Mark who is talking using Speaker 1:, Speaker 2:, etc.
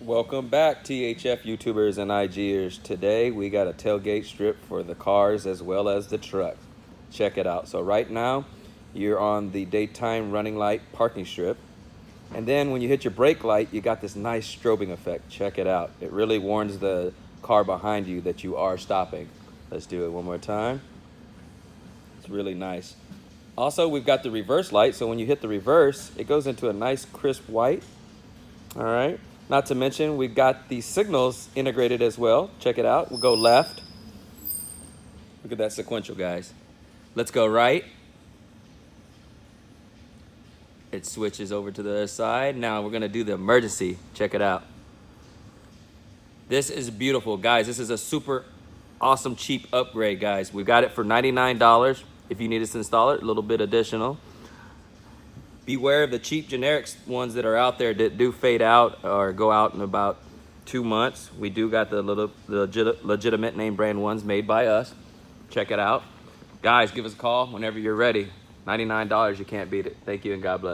Speaker 1: Welcome back, THF YouTubers and IGers. Today we got a tailgate strip for the cars as well as the trucks. Check it out. So right now you're on the daytime running light parking strip. And then when you hit your brake light, you got this nice strobing effect. Check it out. It really warns the car behind you that you are stopping. Let's do it one more time. It's really nice. Also, we've got the reverse light. So when you hit the reverse, it goes into a nice crisp white. All right. Not to mention, we've got the signals integrated as well. Check it out. We'll go left. Look at that sequential, guys. Let's go right. It switches over to the other side. Now we're going to do the emergency. Check it out. This is beautiful, guys. This is a super awesome, cheap upgrade, guys. We got it for $99. If you need us to install it, a little bit additional. Beware of the cheap generic ones that are out there that do fade out or go out in about 2 months. We do got the legitimate name brand ones made by us. Check it out. Guys, give us a call whenever you're ready. $99, you can't beat it. Thank you and God bless.